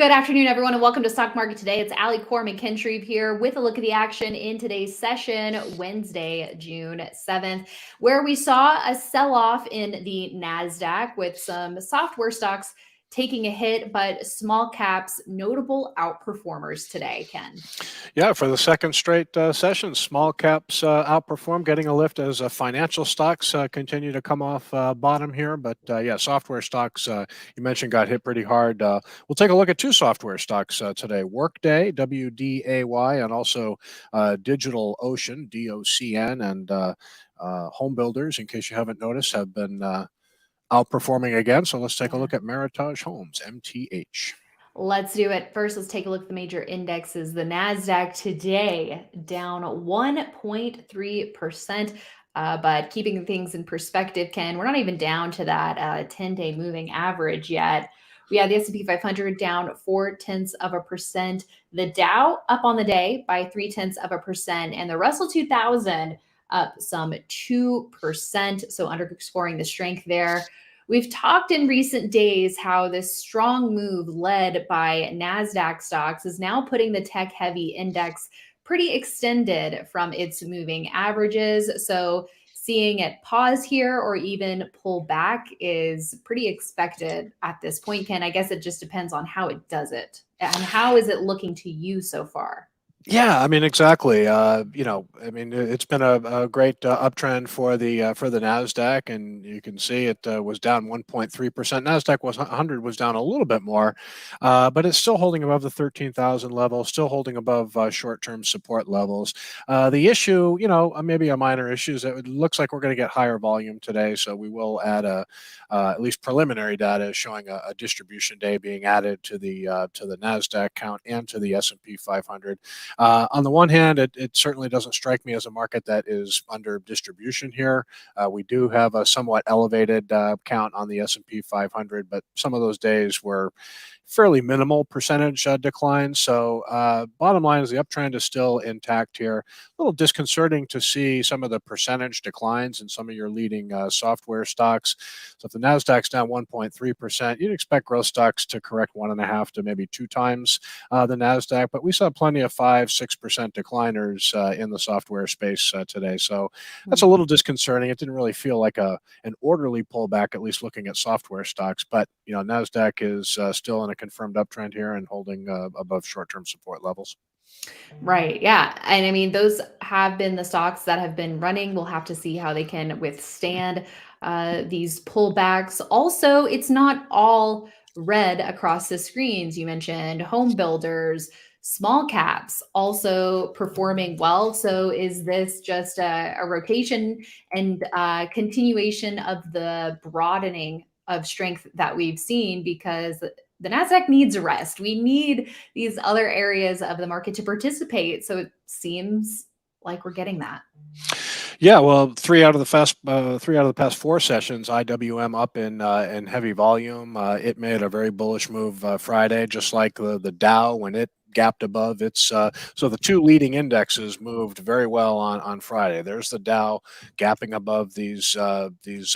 Good afternoon, everyone, and welcome to Stock Market Today. It's Coram and Shreve here with a look at the action in today's session, Wednesday, June 7th, where we saw a sell-off in the Nasdaq with some software stocks taking a hit, but small caps notable outperformers today, Ken. Yeah, for the second straight session, small caps outperform, getting a lift as financial stocks continue to come off bottom here. But yeah, software stocks, you mentioned, got hit pretty hard. We'll take a look at two software stocks today: Workday, WDAY, and also DigitalOcean, DOCN, and Homebuilders, in case you haven't noticed, have been outperforming again. So let's take a look at Meritage Homes, MTH. Let's do it. First, let's take a look at the major indexes. The Nasdaq today down 1.3%. But keeping things in perspective, Ken, we're not even down to that 10-day moving average yet. We had the S&P 500 down 0.4%. The Dow up on the day by 0.3%, and the Russell 2000 up some 2%. So underscoring the strength there. We've talked in recent days how this strong move led by Nasdaq stocks is now putting the tech-heavy index pretty extended from its moving averages. So seeing it pause here or even pull back is pretty expected at this point, Ken. I guess it just depends on how it does it. And how is it looking to you so far? Yeah, I mean, exactly. It's been a great uptrend for the Nasdaq, and you can see it was down 1.3%. Nasdaq was 100 was down a little bit more, but it's still holding above the 13,000 level, still holding above short-term support levels. The issue, maybe a minor issue, is that it looks like we're going to get higher volume today, so we will add at least preliminary data showing a distribution day being added to the Nasdaq count and to the S&P 500. On the one hand, it certainly doesn't strike me as a market that is under distribution here. We do have a somewhat elevated count on the S&P 500, but some of those days were fairly minimal percentage declines. So bottom line is the uptrend is still intact here. A little disconcerting to see some of the percentage declines in some of your leading software stocks. So if the Nasdaq's down 1.3%, you'd expect growth stocks to correct 1.5 to maybe 2 times the Nasdaq. But we saw plenty of 5-6% decliners in the software space today. So that's a little disconcerting. It didn't really feel like an orderly pullback, at least looking at software stocks. But Nasdaq is still in a confirmed uptrend here and holding above short-term support levels. Right. Yeah. And I mean, those have been the stocks that have been running. We'll have to see how they can withstand these pullbacks. Also, it's not all red across the screens. You mentioned home builders, small caps also performing well. So is this just a rotation and continuation of the broadening of strength that we've seen? Because the Nasdaq needs a rest. We need these other areas of the market to participate. So it seems like we're getting that. Yeah, well, three out of the past 4 sessions, IWM up in heavy volume. It made a very bullish move Friday, just like the Dow when it gapped above its. So the 2 leading indexes moved very well on Friday. There's the Dow gapping above these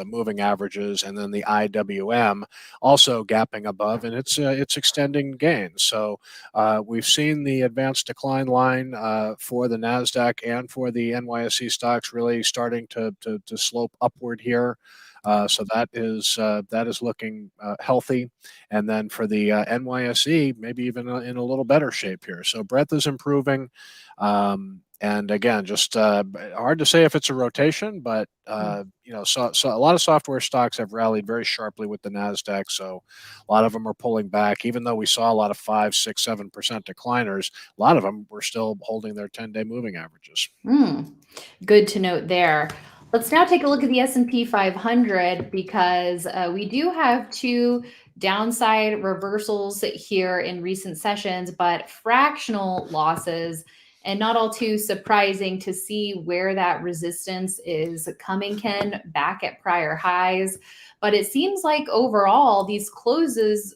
moving averages, and then the IWM also gapping above, and it's extending gains. So we've seen the advanced decline line for the Nasdaq and for the NYSE stocks really starting to slope upward here. So that is looking healthy. And then for the NYSE, maybe even in a little better shape here. So breadth is improving. And again, just hard to say if it's a rotation, but so a lot of software stocks have rallied very sharply with the Nasdaq. So a lot of them are pulling back, even though we saw a lot of 5, 6, 7% decliners. A lot of them were still holding their 10-day moving averages. Good to note there. Let's now take a look at the S&P 500 because we do have 2 downside reversals here in recent sessions, but fractional losses, and not all too surprising to see where that resistance is coming, Ken, back at prior highs. But it seems like overall these closes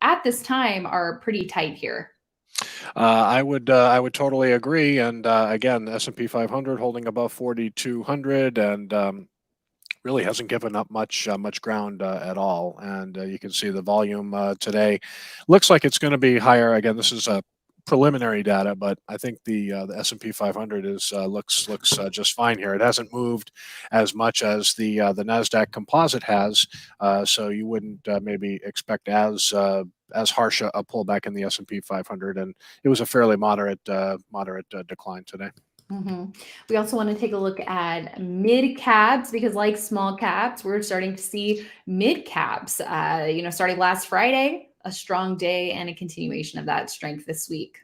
at this time are pretty tight here. I would totally agree. And again, the S&P 500 holding above 4,200, and really hasn't given up much ground at all. And you can see the volume today looks like it's going to be higher. Again, this is a preliminary data, but I think the S&P 500 is looks just fine here. It hasn't moved as much as the Nasdaq Composite has, so you wouldn't maybe expect as harsh a pullback in the S&P 500, and it was a fairly moderate decline today. We also want to take a look at mid caps because, like small caps, we're starting to see mid caps. Starting last Friday, a strong day and a continuation of that strength this week.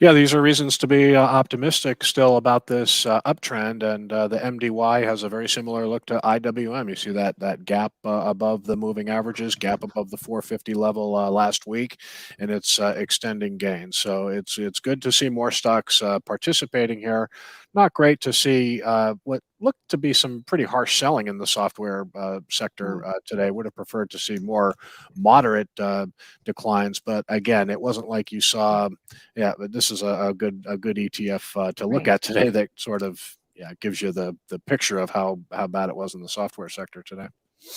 Yeah, these are reasons to be optimistic still about this uptrend, and the MDY has a very similar look to IWM. You see that gap above the moving averages, gap above the 450 level last week, and it's extending gains. So it's good to see more stocks participating here. Not great to see what looked to be some pretty harsh selling in the software sector today. Would have preferred to see more moderate declines, but again, it wasn't like you saw. Yeah, but this is a good ETF to look at today that sort of gives you the picture of how bad it was in the software sector today.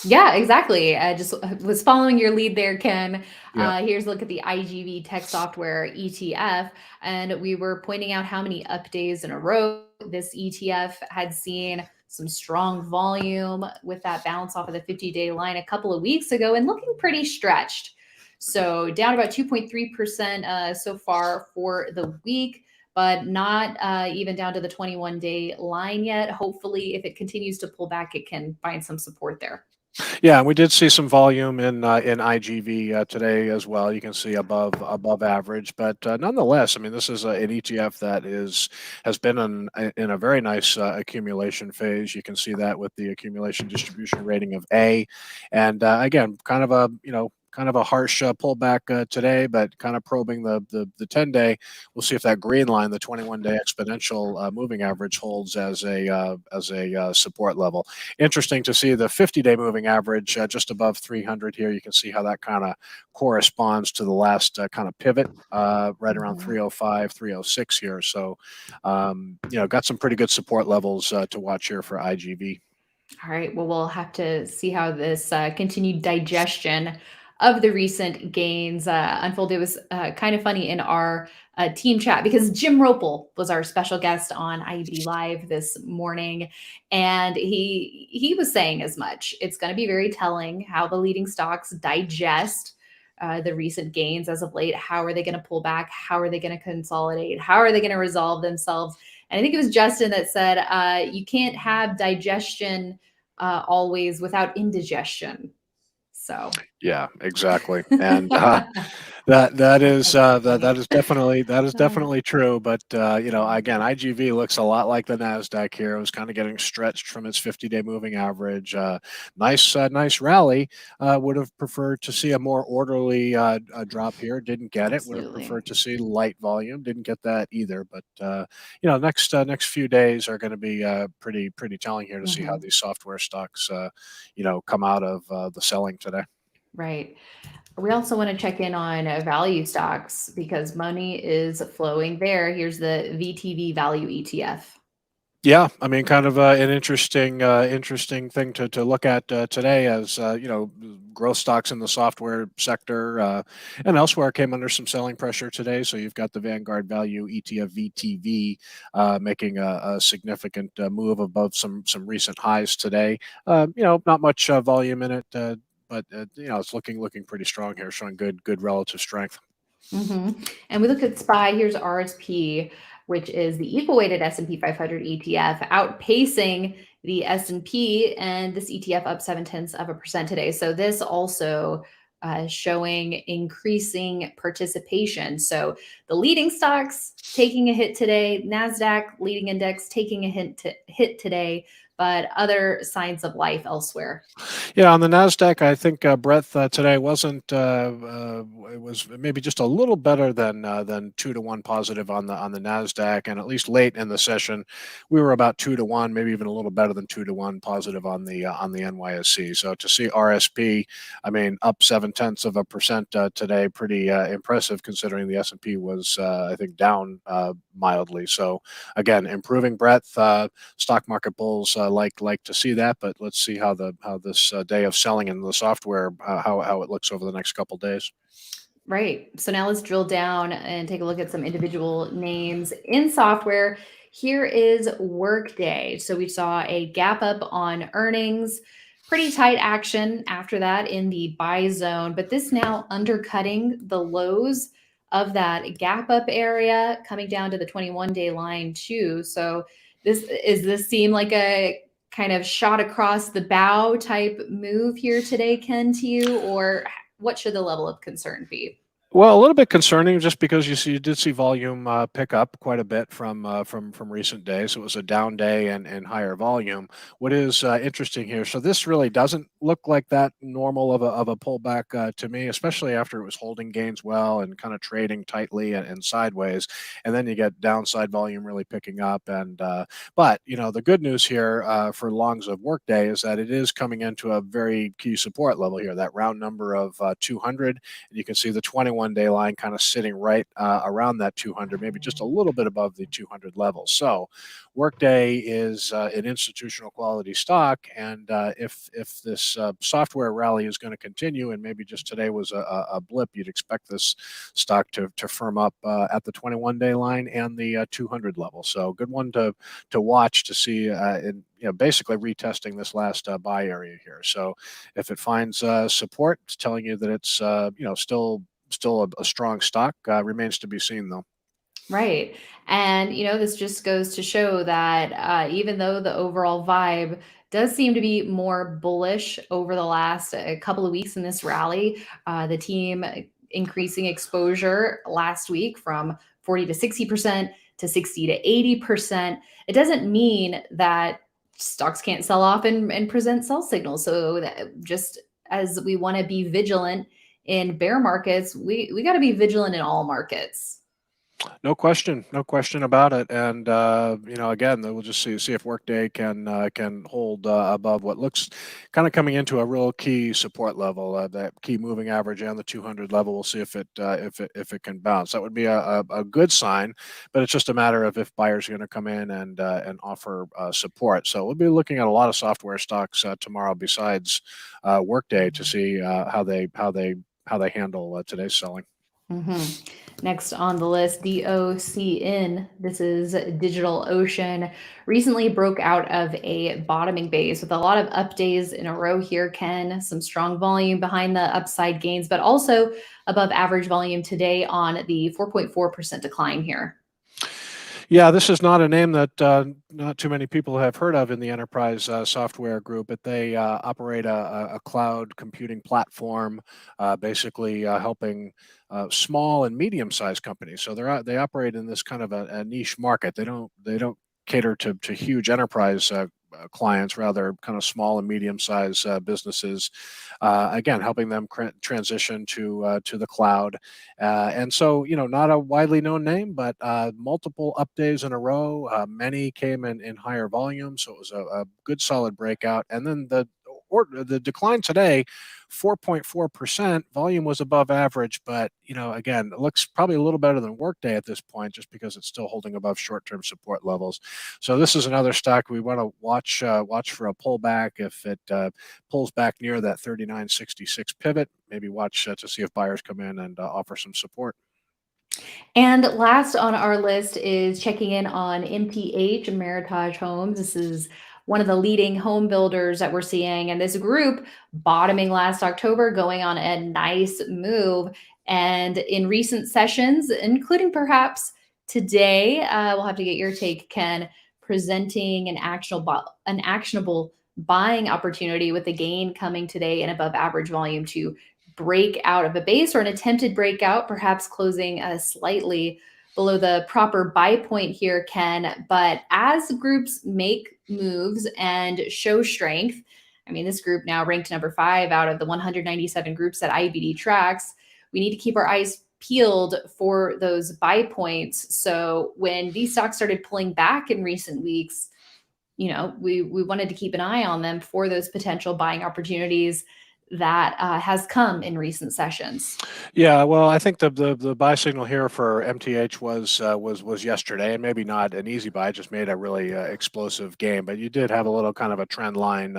Yeah, exactly. I just was following your lead there, Ken. Yeah. Here's a look at the IGV Tech Software ETF, and we were pointing out how many up days in a row this ETF had seen some strong volume with that bounce off of the 50-day line a couple of weeks ago and looking pretty stretched. So down about 2.3% so far for the week, but not even down to the 21-day line yet. Hopefully, if it continues to pull back, it can find some support there. Yeah, and we did see some volume in IGV today as well. You can see above average, but nonetheless, I mean, this is an ETF that has been in a very nice accumulation phase. You can see that with the accumulation distribution rating of A, and again, kind of a harsh pullback today, but kind of probing the 10-day. We'll see if that green line, the 21-day exponential moving average, holds as a support level. Interesting to see the 50-day moving average just above 300 here. You can see how that kind of corresponds to the last kind of pivot right around 305, 306 here. So, got some pretty good support levels to watch here for IGV. All right. Well, we'll have to see how this continued digestion of the recent gains unfolded. It was kind of funny in our team chat because Jim Ropel was our special guest on IB Live this morning, and he was saying as much. It's going to be very telling how the leading stocks digest the recent gains as of late. How are they going to pull back? How are they going to consolidate? How are they going to resolve themselves? And I think it was Justin that said, you can't have digestion always without indigestion. So yeah, exactly, and that is definitely true. But again, IGV looks a lot like the Nasdaq here. It was kind of getting stretched from its 50-day moving average. Nice rally. Would have preferred to see a more orderly drop here. Didn't get it. Would have preferred to see light volume. Didn't get that either. But next few days are going to be pretty telling here to see how these software stocks come out of the selling today. Right. We also want to check in on value stocks because money is flowing there. Here's the VTV Value ETF. Yeah, I mean, kind of an interesting thing to look at today, as growth stocks in the software sector and elsewhere came under some selling pressure today. So you've got the Vanguard Value ETF VTV making a significant move above some recent highs today. Not much volume in it, but it's looking pretty strong here, showing good relative strength. And we look at SPY. Here's RSP, which is the equal weighted S&P 500 ETF, outpacing the S&P, and this ETF up 0.7% today. So this also showing increasing participation. So the leading stocks taking a hit today, Nasdaq leading index taking a hit today, but other signs of life elsewhere. Yeah, on the Nasdaq, I think breadth today wasn't. It was maybe just a little better than 2-to-1 positive on the Nasdaq, and at least late in the session, we were about 2-to-1, maybe even a little better than 2-to-1 positive on the NYSE. So to see RSP, I mean, up 0.7% today, pretty impressive considering the S&P was I think down mildly. So again, improving breadth. Stock market bulls like to see that, but let's see how this day of selling in the software how it looks over the next couple days. Right. So now let's drill down and take a look at some individual names in software. Here is Workday. So we saw a gap up on earnings, pretty tight action after that in the buy zone, but this now undercutting the lows of that gap up area, coming down to the 21-day line too. So this seem like a kind of shot across the bow type move here today, Ken, to you, or what should the level of concern be? Well, a little bit concerning just because you did see volume pick up quite a bit from recent days. It was a down day and higher volume. What is interesting here, so this really doesn't look like that normal of a pullback to me, especially after it was holding gains well and kind of trading tightly and sideways, and then you get downside volume really picking up. But the good news here for longs of Workday is that it is coming into a very key support level here, that round number of 200, and you can see the 21-day line kind of sitting right around that 200, maybe just a little bit above the 200 level. So Workday is an institutional quality stock, and if this software rally is going to continue, and maybe just today was a blip, you'd expect this stock to firm up at the 21-day line and the 200 level. So good one to watch to see basically retesting this last buy area here. So if it finds support, it's telling you that it's still a strong stock. Remains to be seen, though. Right. And, this just goes to show that even though the overall vibe does seem to be more bullish over the last couple of weeks in this rally, the team increasing exposure last week from 40 to 60% to 60 to 80%, it doesn't mean that stocks can't sell off and present sell signals. So just as we want to be vigilant in bear markets, we got to be vigilant in all markets. No question about it. And again, we'll just see if Workday can hold above what looks kind of coming into a real key support level, that key moving average and the 200 level. We'll see if it can bounce. That would be a good sign, but it's just a matter of if buyers are going to come in and offer support. So we'll be looking at a lot of software stocks tomorrow besides Workday to see how they handle today's selling. Mm-hmm. Next on the list, DOCN. This is DigitalOcean. Recently broke out of a bottoming base with a lot of up days in a row here, Ken. Some strong volume behind the upside gains, but also above average volume today on the 4.4% decline here. Yeah, this is not a name that not too many people have heard of in the enterprise software group, but they operate a cloud computing platform, basically helping small and medium-sized companies. So they operate in this kind of a niche market. They don't cater to huge enterprise clients, rather kind of small and medium-sized businesses. Again, helping them transition to the cloud, and so not a widely known name, but multiple up days in a row. Many came in higher volume, so it was a good solid breakout. And then the decline today, 4.4%. Volume was above average, but again, it looks probably a little better than Workday at this point, just because it's still holding above short-term support levels. So this is another stock we want to watch for a pullback. If it pulls back near that 39.66 pivot, maybe watch to see if buyers come in and offer some support. And last on our list is checking in on MTH, Meritage Homes. This is one of the leading home builders that we're seeing. And this group bottoming last October, going on a nice move. And in recent sessions, including perhaps today, we'll have to get your take, Ken, presenting an actionable buying opportunity with the gain coming today and above average volume to break out of a base or an attempted breakout, perhaps closing slightly below the proper buy point here, Ken. But as groups make moves and show strength, I mean, this group now ranked number 5 out of the 197 groups that IBD tracks. We need to keep our eyes peeled for those buy points. So when these stocks started pulling back in recent weeks, we wanted to keep an eye on them for those potential buying opportunities. that has come in recent sessions. Yeah, well, I think the buy signal here for MTH was yesterday, and maybe not an easy buy. It just made a really explosive game, but you did have a little kind of a trend line,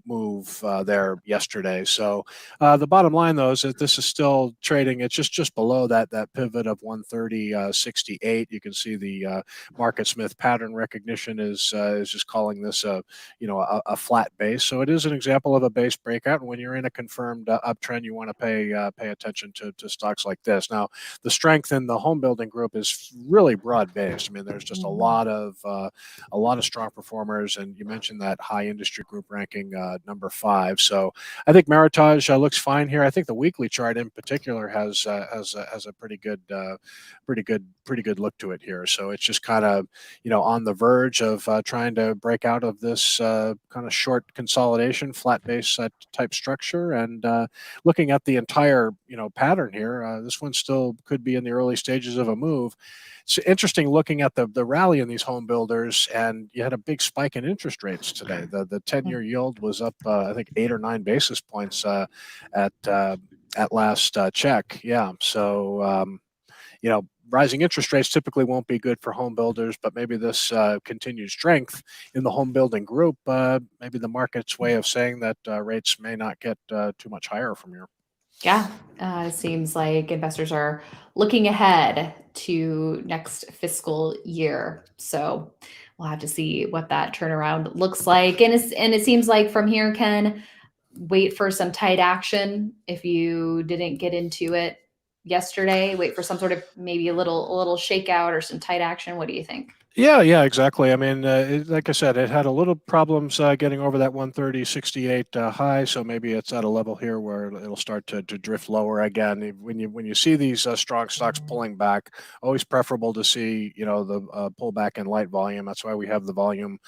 move there yesterday. So the bottom line, though, is that this is still trading. It's just below that pivot of 130.68. You can see the Market Smith pattern recognition is just calling this a flat base. So it is an example of a base breakout. And when you're in a confirmed uptrend, you want to pay attention to stocks like this. Now, the strength in the home building group is really broad based. I mean, there's just a lot of strong performers, and you mentioned that high industry group ranking number 5. So I think Meritage looks fine here. I think the weekly chart in particular has a pretty good look to it here. So it's just kind of on the verge of trying to break out of this kind of short consolidation, flat base type structure, and looking at the entire pattern here, this one still could be in the early stages of a move. It's interesting looking at the rally in these home builders, and you had a big spike in interest rates today. The 10-year yield was up, I think, 8 or 9 basis points at last check. Yeah, so rising interest rates typically won't be good for home builders, but maybe this continued strength in the home building group, maybe the market's way of saying that rates may not get too much higher from here. Yeah, it seems like investors are looking ahead to next fiscal year. So we'll have to see what that turnaround looks like. And it seems like from here, Ken, wait for some tight action. If you didn't get into it yesterday, wait for some sort of maybe a little shakeout or some tight action. What do you think? Yeah, exactly. I mean, like I said, it had a little problems getting over that 130.68 high, so maybe it's at a level here where it'll start to drift lower again. When you see these strong stocks pulling back, always preferable to see the pullback in light volume. That's why we have the volume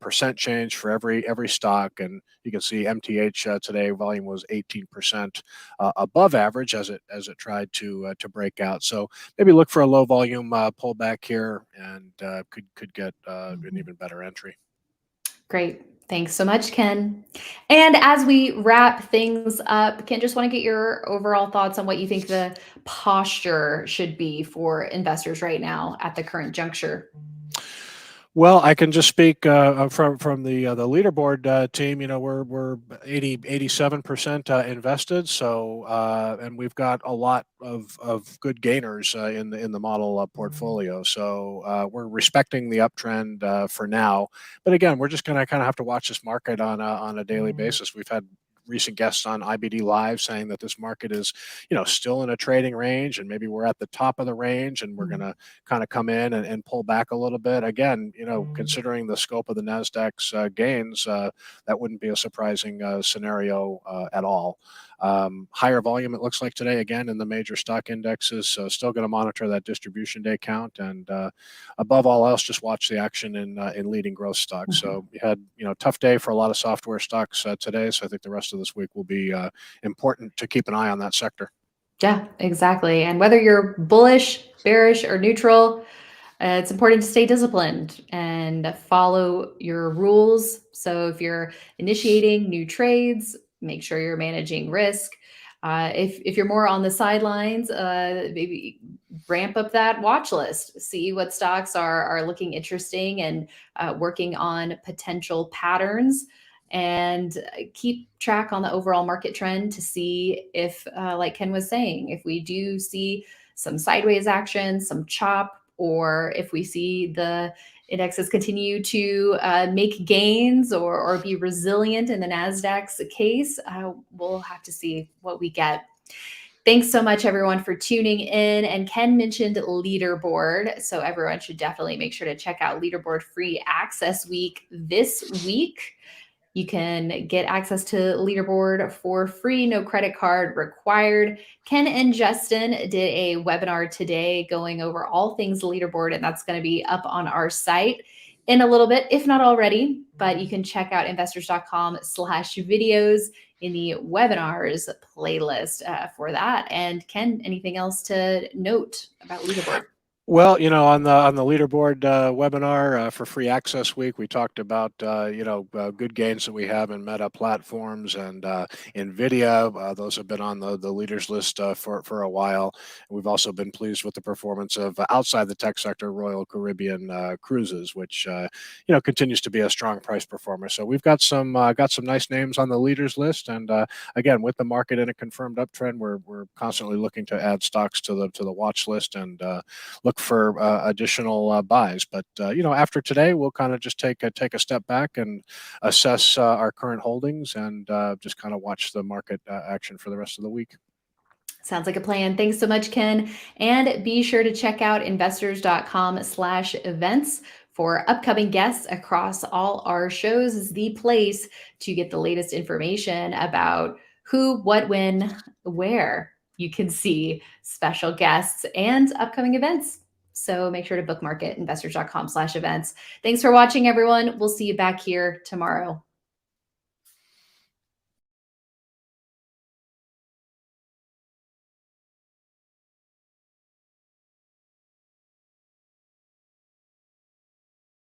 percent change for every stock, and you can see MTH today volume was 18% above average as it tried to break out. So maybe look for a low volume pullback here, and could get an even better entry. Great. Thanks so much, Ken. And as we wrap things up, Ken, just want to get your overall thoughts on what you think the posture should be for investors right now at the current juncture. Well, I can just speak from the leaderboard team. We're 87% invested. So and we've got a lot of good gainers in the model portfolio. So we're respecting the uptrend for now. But again, we're just going to kind of have to watch this market on a daily basis. We've had recent guests on IBD Live saying that this market is, still in a trading range, and maybe we're at the top of the range, and we're going to kind of come in and pull back a little bit. Again, considering the scope of the Nasdaq's gains, that wouldn't be a surprising scenario at all. Higher volume, it looks like today, again, in the major stock indexes. So still going to monitor that distribution day count, and above all else, just watch the action in leading growth stocks. So we had tough day for a lot of software stocks today. So I think the rest of this week will be important to keep an eye on that sector. Yeah, exactly. And whether you're bullish, bearish, or neutral, it's important to stay disciplined and follow your rules. So if you're initiating new trades, make sure you're managing risk. If you're more on the sidelines, maybe ramp up that watch list. See what stocks are looking interesting, and working on potential patterns. And keep track on the overall market trend to see if, like Ken was saying, if we do see some sideways action, some chop, or if we see the indexes continue to make gains or be resilient in the Nasdaq's case, we'll have to see what we get. Thanks so much, everyone, for tuning in. And Ken mentioned Leaderboard, so everyone should definitely make sure to check out Leaderboard Free Access Week this week. You can get access to Leaderboard for free, no credit card required. Ken and Justin did a webinar today going over all things Leaderboard, and that's going to be up on our site in a little bit, if not already. But you can check out investors.com/videos in the webinars playlist for that. And Ken, anything else to note about Leaderboard? Well, on the leaderboard webinar for Free Access Week, we talked about good gains that we have in Meta platforms and Nvidia. Those have been on the leaders list for a while. We've also been pleased with the performance of outside the tech sector, Royal Caribbean Cruises, which continues to be a strong price performer. So we've got some nice names on the leaders list, and again, with the market in a confirmed uptrend, we're constantly looking to add stocks to the watch list and look for additional buys. But after today, we'll kind of just take a step back and assess our current holdings and just kind of watch the market action for the rest of the week. Sounds like a plan. Thanks so much, Ken. And be sure to check out investors.com/events for upcoming guests across all our shows. Is the place to get the latest information about who, what, when, where you can see special guests and upcoming events. So make sure to bookmark it, investors.com/events. Thanks for watching, everyone. We'll see you back here tomorrow.